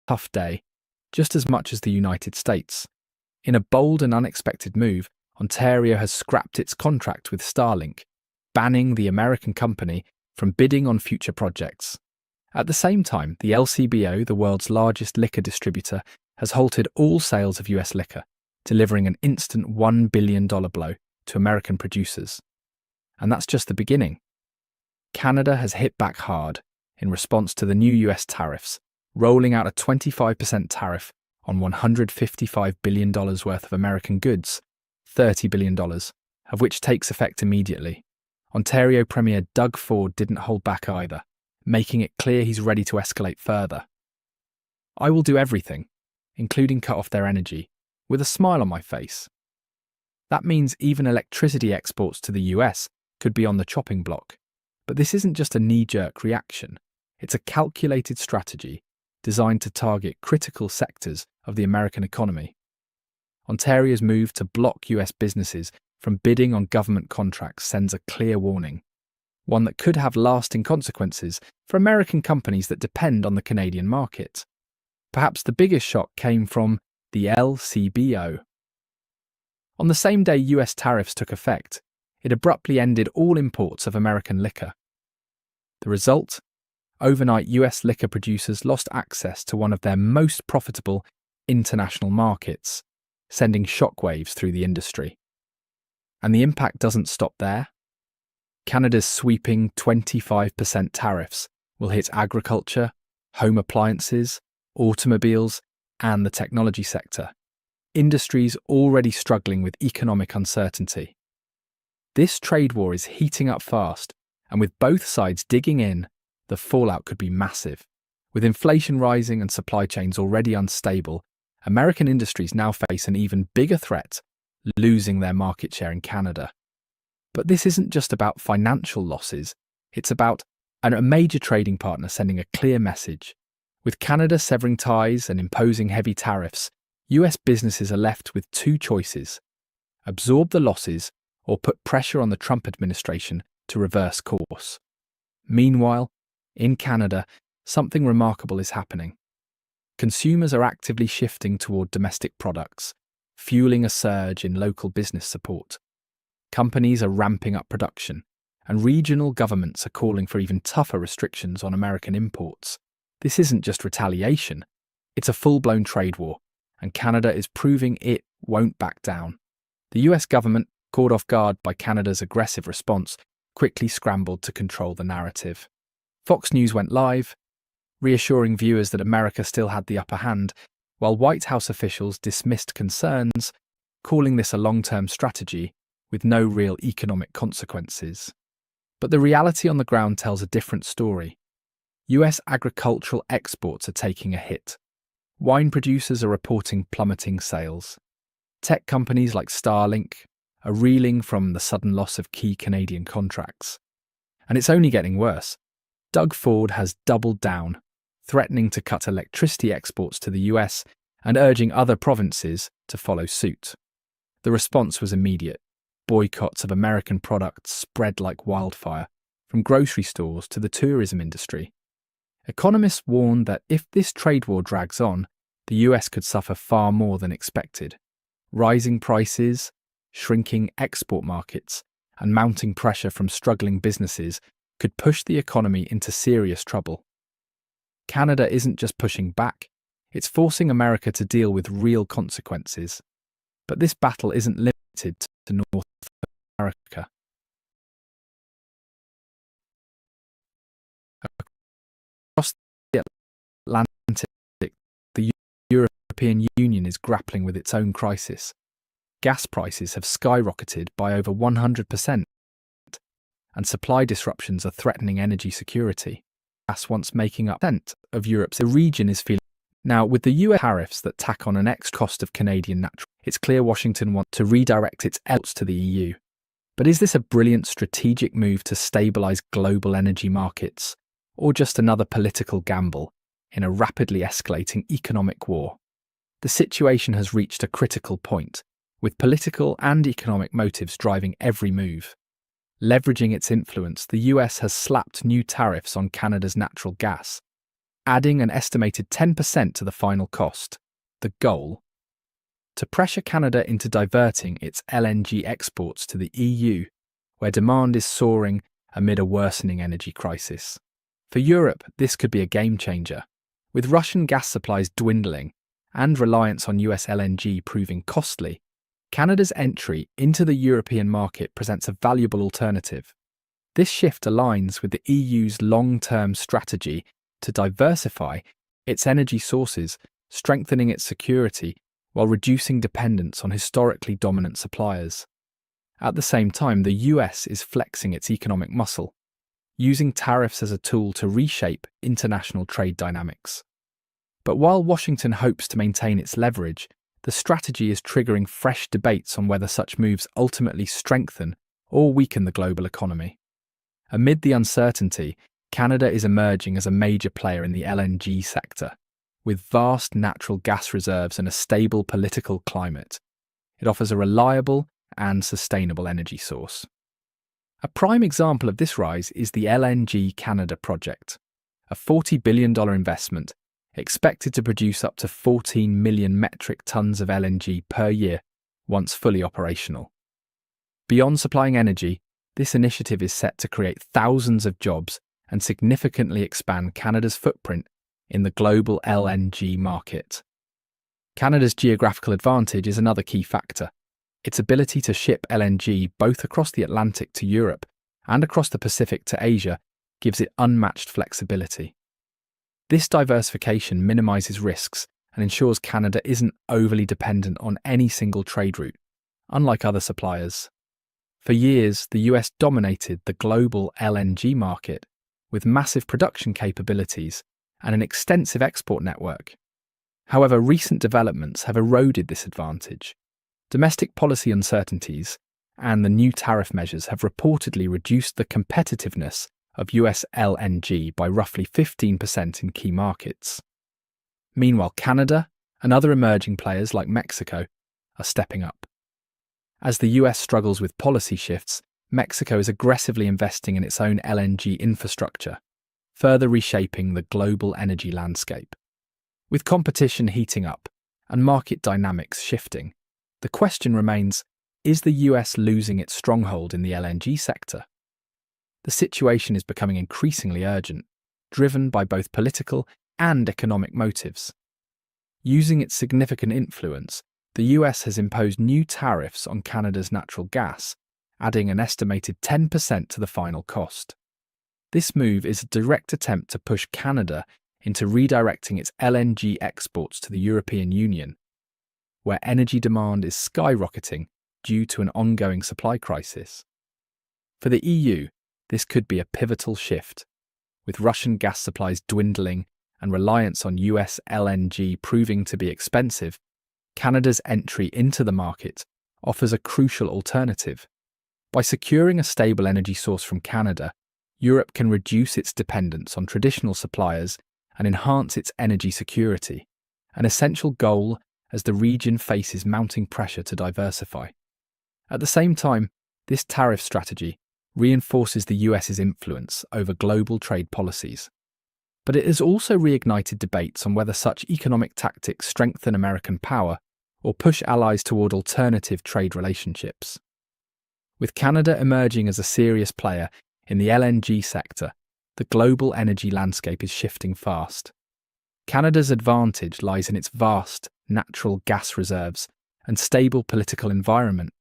tough day, just as much as the United States. In a bold and unexpected move, Ontario has scrapped its contract with Starlink, banning the American company from bidding on future projects. At the same time, the LCBO, the world's largest liquor distributor, has halted all sales of US liquor, delivering an instant $1 billion blow to American producers. And that's just the beginning. Canada has hit back hard in response to the new US tariffs, rolling out a 25% tariff on $155 billion worth of American goods, $30 billion, of which takes effect immediately. Ontario Premier Doug Ford didn't hold back either, making it clear he's ready to escalate further. "I will do everything, including cut off their energy, with a smile on my face." That means even electricity exports to the US could be on the chopping block. But this isn't just a knee-jerk reaction. It's a calculated strategy designed to target critical sectors of the American economy. Ontario's move to block US businesses from bidding on government contracts sends a clear warning, one that could have lasting consequences for American companies that depend on the Canadian market. Perhaps the biggest shock came from the LCBO. On the same day US tariffs took effect, it abruptly ended all imports of American liquor. The result? Overnight, US liquor producers lost access to one of their most profitable international markets, sending shockwaves through the industry. And the impact doesn't stop there. Canada's sweeping 25% tariffs will hit agriculture, home appliances, automobiles, and the technology sector, industries already struggling with economic uncertainty. This trade war is heating up fast, and with both sides digging in, the fallout could be massive. With inflation rising and supply chains already unstable, American industries now face an even bigger threat, losing their market share in Canada. But this isn't just about financial losses, it's about a major trading partner sending a clear message. With Canada severing ties and imposing heavy tariffs, US businesses are left with two choices: absorb the losses or put pressure on the Trump administration to reverse course. Meanwhile, in Canada, something remarkable is happening. Consumers are actively shifting toward domestic products, fueling a surge in local business support. Companies are ramping up production, and regional governments are calling for even tougher restrictions on American imports. This isn't just retaliation, it's a full-blown trade war, and Canada is proving it won't back down. The US government, caught off guard by Canada's aggressive response, quickly scrambled to control the narrative. Fox News went live, reassuring viewers that America still had the upper hand, while White House officials dismissed concerns, calling this a long-term strategy with no real economic consequences. But the reality on the ground tells a different story. US agricultural exports are taking a hit. Wine producers are reporting plummeting sales. Tech companies like Starlink are reeling from the sudden loss of key Canadian contracts. And it's only getting worse. Doug Ford has doubled down, threatening to cut electricity exports to the US and urging other provinces to follow suit. The response was immediate. Boycotts of American products spread like wildfire, from grocery stores to the tourism industry. Economists warn that if this trade war drags on, the US could suffer far more than expected. Rising prices, shrinking export markets, and mounting pressure from struggling businesses could push the economy into serious trouble. Canada isn't just pushing back, it's forcing America to deal with real consequences. But this battle isn't limited to North America. Across the Atlantic, the European Union is grappling with its own crisis. Gas prices have skyrocketed by over 100%, and supply disruptions are threatening energy security. Gas once making up 10% of Europe's region is feeling. Now, with the US tariffs that tack on an extra cost of Canadian natural, it's clear Washington wants to redirect its efforts to the EU. But is this a brilliant strategic move to stabilise global energy markets, or just another political gamble in a rapidly escalating economic war? The situation has reached a critical point, with political and economic motives driving every move. Leveraging its influence, the US has slapped new tariffs on Canada's natural gas, adding an estimated 10% to the final cost. The goal? To pressure Canada into diverting its LNG exports to the EU, where demand is soaring amid a worsening energy crisis. For Europe, this could be a game changer. With Russian gas supplies dwindling and reliance on US LNG proving costly, Canada's entry into the European market presents a valuable alternative. This shift aligns with the EU's long-term strategy to diversify its energy sources, strengthening its security while reducing dependence on historically dominant suppliers. At the same time, the US is flexing its economic muscle, using tariffs as a tool to reshape international trade dynamics. But while Washington hopes to maintain its leverage, the strategy is triggering fresh debates on whether such moves ultimately strengthen or weaken the global economy. Amid the uncertainty, Canada is emerging as a major player in the LNG sector. With vast natural gas reserves and a stable political climate, it offers a reliable and sustainable energy source. A prime example of this rise is the LNG Canada project, a $40 billion investment expected to produce up to 14 million metric tons of LNG per year once fully operational. Beyond supplying energy, this initiative is set to create thousands of jobs and significantly expand Canada's footprint in the global LNG market. Canada's geographical advantage is another key factor. Its ability to ship LNG both across the Atlantic to Europe and across the Pacific to Asia gives it unmatched flexibility. This diversification minimizes risks and ensures Canada isn't overly dependent on any single trade route, unlike other suppliers. For years, the US dominated the global LNG market with massive production capabilities and an extensive export network. However, recent developments have eroded this advantage. Domestic policy uncertainties and the new tariff measures have reportedly reduced the competitiveness of US LNG by roughly 15% in key markets. Meanwhile, Canada and other emerging players like Mexico are stepping up. As the US struggles with policy shifts, Mexico is aggressively investing in its own LNG infrastructure, further reshaping the global energy landscape. With competition heating up and market dynamics shifting, the question remains, is the US losing its stronghold in the LNG sector? The situation is becoming increasingly urgent, driven by both political and economic motives. Using its significant influence, the US has imposed new tariffs on Canada's natural gas, adding an estimated 10% to the final cost. This move is a direct attempt to push Canada into redirecting its LNG exports to the European Union, where energy demand is skyrocketing due to an ongoing supply crisis. For the EU, this could be a pivotal shift. With Russian gas supplies dwindling and reliance on US LNG proving to be expensive, Canada's entry into the market offers a crucial alternative. By securing a stable energy source from Canada, Europe can reduce its dependence on traditional suppliers and enhance its energy security, an essential goal as the region faces mounting pressure to diversify. At the same time, this tariff strategy reinforces the US's influence over global trade policies. But it has also reignited debates on whether such economic tactics strengthen American power or push allies toward alternative trade relationships. With Canada emerging as a serious player in the LNG sector, the global energy landscape is shifting fast. Canada's advantage lies in its vast natural gas reserves and stable political environment,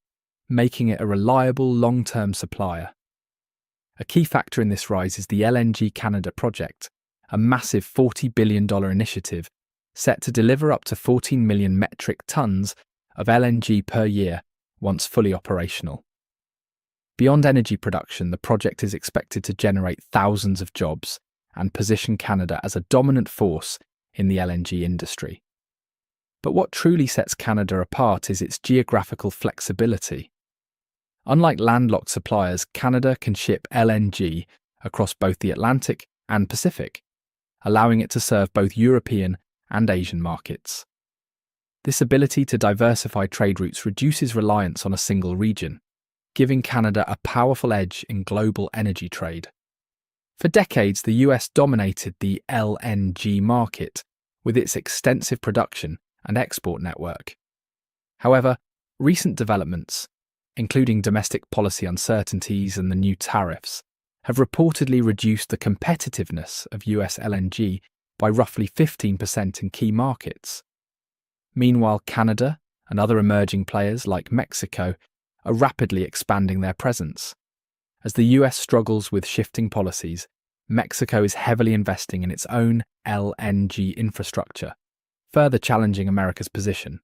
making it a reliable long-term supplier. A key factor in this rise is the LNG Canada project, a massive $40 billion initiative set to deliver up to 14 million metric tons of LNG per year once fully operational. Beyond energy production, the project is expected to generate thousands of jobs and position Canada as a dominant force in the LNG industry. But what truly sets Canada apart is its geographical flexibility. Unlike landlocked suppliers, Canada can ship LNG across both the Atlantic and Pacific, allowing it to serve both European and Asian markets. This ability to diversify trade routes reduces reliance on a single region, giving Canada a powerful edge in global energy trade. For decades, the US dominated the LNG market with its extensive production and export network. However, recent developments, including domestic policy uncertainties and the new tariffs, have reportedly reduced the competitiveness of US LNG by roughly 15% in key markets. Meanwhile, Canada and other emerging players like Mexico are rapidly expanding their presence. As the US struggles with shifting policies, Mexico is heavily investing in its own LNG infrastructure, further challenging America's position.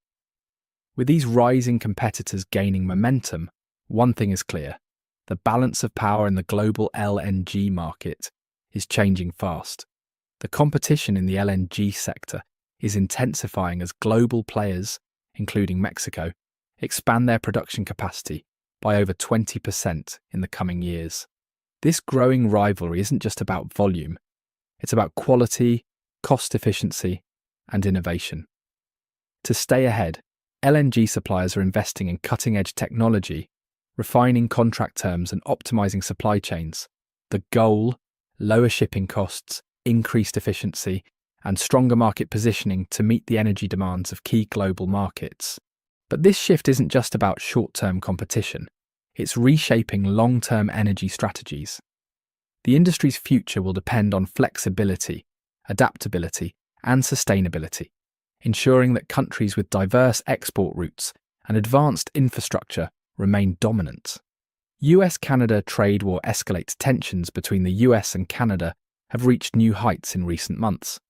With these rising competitors gaining momentum, one thing is clear: the balance of power in the global LNG market is changing fast. The competition in the LNG sector is intensifying as global players, including Mexico, expand their production capacity by over 20% in the coming years. This growing rivalry isn't just about volume, it's about quality, cost efficiency, and innovation. To stay ahead, LNG suppliers are investing in cutting-edge technology, refining contract terms and optimizing supply chains. The goal: lower shipping costs, increased efficiency, and stronger market positioning to meet the energy demands of key global markets. But this shift isn't just about short-term competition, it's reshaping long-term energy strategies. The industry's future will depend on flexibility, adaptability, and sustainability, ensuring that countries with diverse export routes and advanced infrastructure remain dominant. US-Canada trade war escalates. Tensions between the US and Canada have reached new heights in recent months.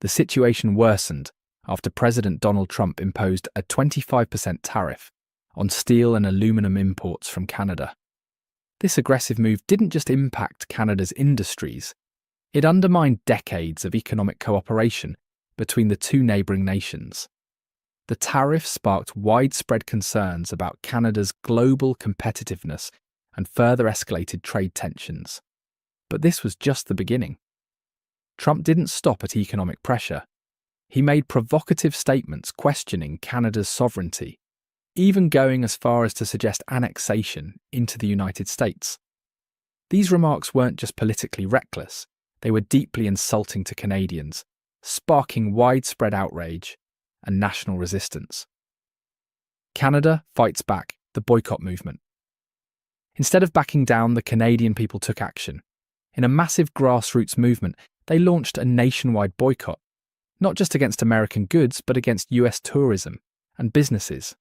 The situation worsened after President Donald Trump imposed a 25% tariff on steel and aluminum imports from Canada. This aggressive move didn't just impact Canada's industries, it undermined decades of economic cooperation between the two neighbouring nations. The tariff sparked widespread concerns about Canada's global competitiveness and further escalated trade tensions. But this was just the beginning. Trump didn't stop at economic pressure. He made provocative statements questioning Canada's sovereignty, even going as far as to suggest annexation into the United States. These remarks weren't just politically reckless, they were deeply insulting to Canadians, sparking widespread outrage and national resistance. Canada fights back the boycott movement. Instead of backing down, the Canadian people took action. In a massive grassroots movement, they launched a nationwide boycott, not just against American goods, but against US tourism and businesses.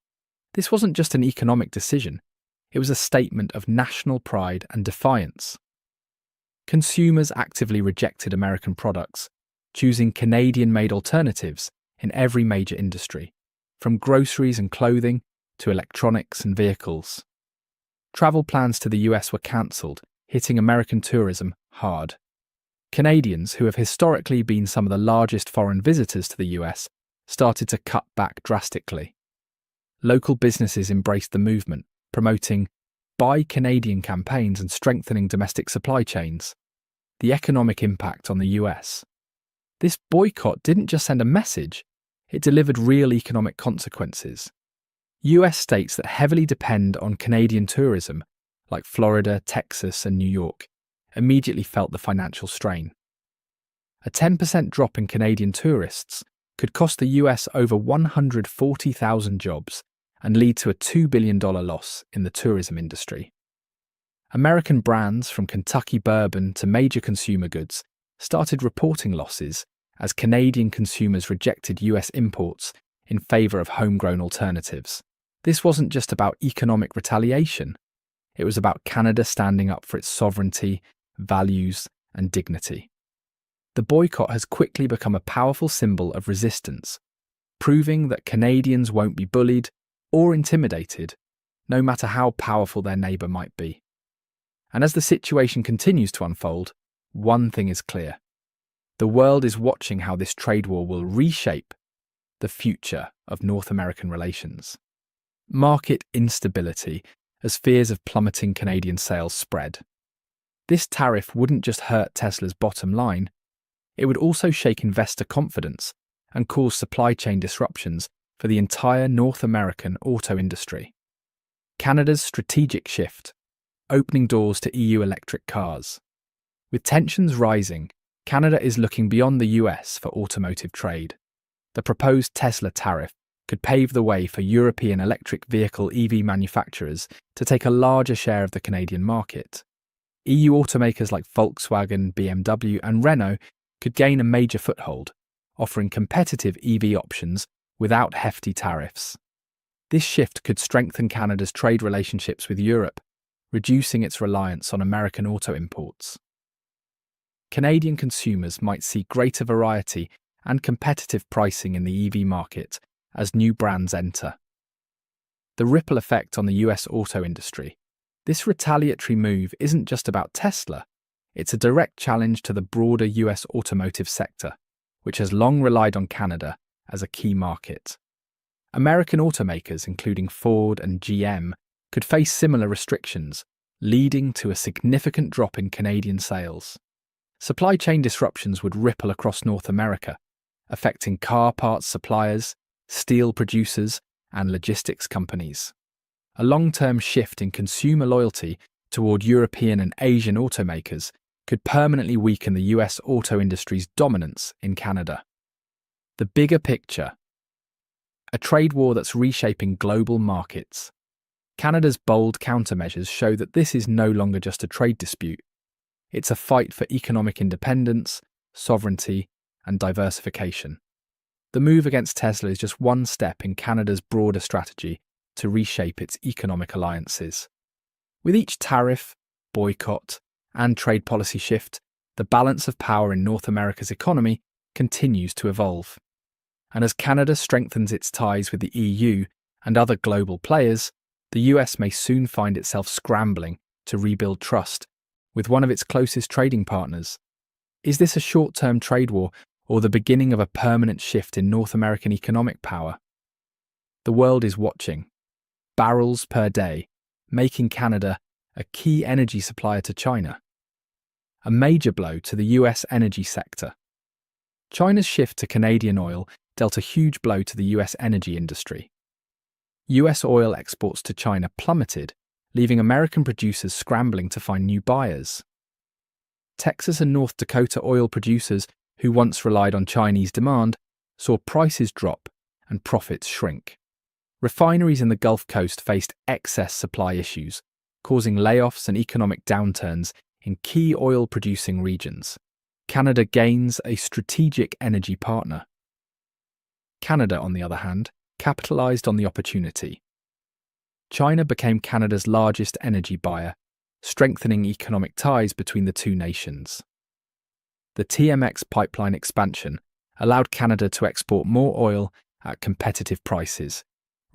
This wasn't just an economic decision, it was a statement of national pride and defiance. Consumers actively rejected American products, choosing Canadian-made alternatives in every major industry, from groceries and clothing to electronics and vehicles. Travel plans to the US were cancelled, hitting American tourism hard. Canadians, who have historically been some of the largest foreign visitors to the US, started to cut back drastically. Local businesses embraced the movement, promoting Buy Canadian campaigns and strengthening domestic supply chains. The economic impact on the US. This boycott didn't just send a message, it delivered real economic consequences. US states that heavily depend on Canadian tourism, like Florida, Texas, and New York, immediately felt the financial strain. A 10% drop in Canadian tourists could cost the US over 140,000 jobs and lead to a $2 billion loss in the tourism industry. American brands from Kentucky bourbon to major consumer goods started reporting losses as Canadian consumers rejected US imports in favour of homegrown alternatives. This wasn't just about economic retaliation, it was about Canada standing up for its sovereignty, values, and dignity. The boycott has quickly become a powerful symbol of resistance, proving that Canadians won't be bullied or intimidated, no matter how powerful their neighbour might be. And as the situation continues to unfold, one thing is clear. The world is watching how this trade war will reshape the future of North American relations. Market instability as fears of plummeting Canadian sales spread. This tariff wouldn't just hurt Tesla's bottom line, it would also shake investor confidence and cause supply chain disruptions for the entire North American auto industry. Canada's strategic shift, opening doors to EU electric cars. With tensions rising, Canada is looking beyond the US for automotive trade. The proposed Tesla tariff could pave the way for European electric vehicle EV manufacturers to take a larger share of the Canadian market. EU automakers like Volkswagen, BMW, and Renault could gain a major foothold, offering competitive EV options without hefty tariffs. This shift could strengthen Canada's trade relationships with Europe, reducing its reliance on American auto imports. Canadian consumers might see greater variety and competitive pricing in the EV market as new brands enter. The ripple effect on the US auto industry. This retaliatory move isn't just about Tesla, it's a direct challenge to the broader US automotive sector, which has long relied on Canada as a key market. American automakers, including Ford and GM, could face similar restrictions, leading to a significant drop in Canadian sales. Supply chain disruptions would ripple across North America, affecting car parts suppliers, steel producers, and logistics companies. A long-term shift in consumer loyalty toward European and Asian automakers could permanently weaken the US auto industry's dominance in Canada. The bigger picture. A trade war that's reshaping global markets. Canada's bold countermeasures show that this is no longer just a trade dispute. It's a fight for economic independence, sovereignty, and diversification. The move against Tesla is just one step in Canada's broader strategy to reshape its economic alliances. With each tariff, boycott, and trade policy shift, the balance of power in North America's economy continues to evolve. And as Canada strengthens its ties with the EU and other global players, the US may soon find itself scrambling to rebuild trust with one of its closest trading partners. Is this a short-term trade war or the beginning of a permanent shift in North American economic power? The world is watching. Barrels per day, making Canada a key energy supplier to China. A major blow to the US energy sector. China's shift to Canadian oil dealt a huge blow to the US energy industry. US oil exports to China plummeted, leaving American producers scrambling to find new buyers. Texas and North Dakota oil producers, who once relied on Chinese demand, saw prices drop and profits shrink. Refineries in the Gulf Coast faced excess supply issues, causing layoffs and economic downturns in key oil-producing regions. Canada gains a strategic energy partner. Canada, on the other hand, capitalized on the opportunity. China became Canada's largest energy buyer, strengthening economic ties between the two nations. The TMX pipeline expansion allowed Canada to export more oil at competitive prices,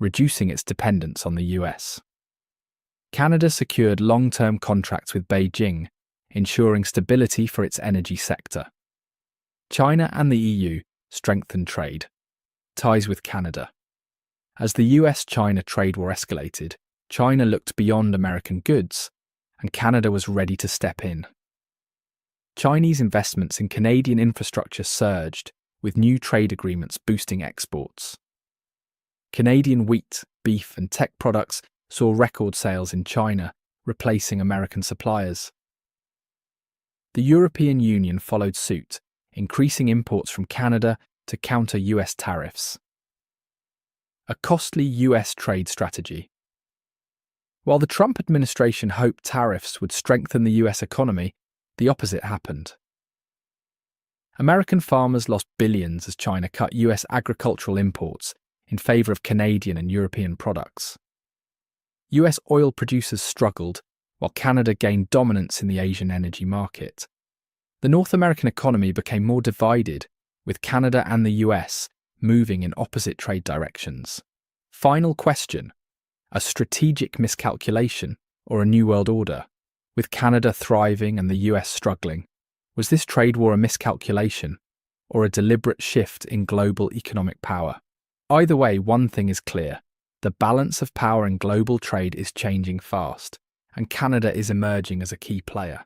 reducing its dependence on the US. Canada secured long-term contracts with Beijing, ensuring stability for its energy sector. China and the EU strengthened trade. Ties with Canada. As the US-China trade war escalated, China looked beyond American goods, and Canada was ready to step in. Chinese investments in Canadian infrastructure surged, with new trade agreements boosting exports. Canadian wheat, beef, and tech products saw record sales in China, replacing American suppliers. The European Union followed suit, increasing imports from Canada to counter US tariffs. A costly US trade strategy. While the Trump administration hoped tariffs would strengthen the US economy, the opposite happened. American farmers lost billions as China cut US agricultural imports in favor of Canadian and European products. US oil producers struggled, while Canada gained dominance in the Asian energy market. The North American economy became more divided, with Canada and the US moving in opposite trade directions. Final question: a strategic miscalculation or a new world order? With Canada thriving and the US struggling, was this trade war a miscalculation or a deliberate shift in global economic power? Either way, one thing is clear: the balance of power in global trade is changing fast, and Canada is emerging as a key player.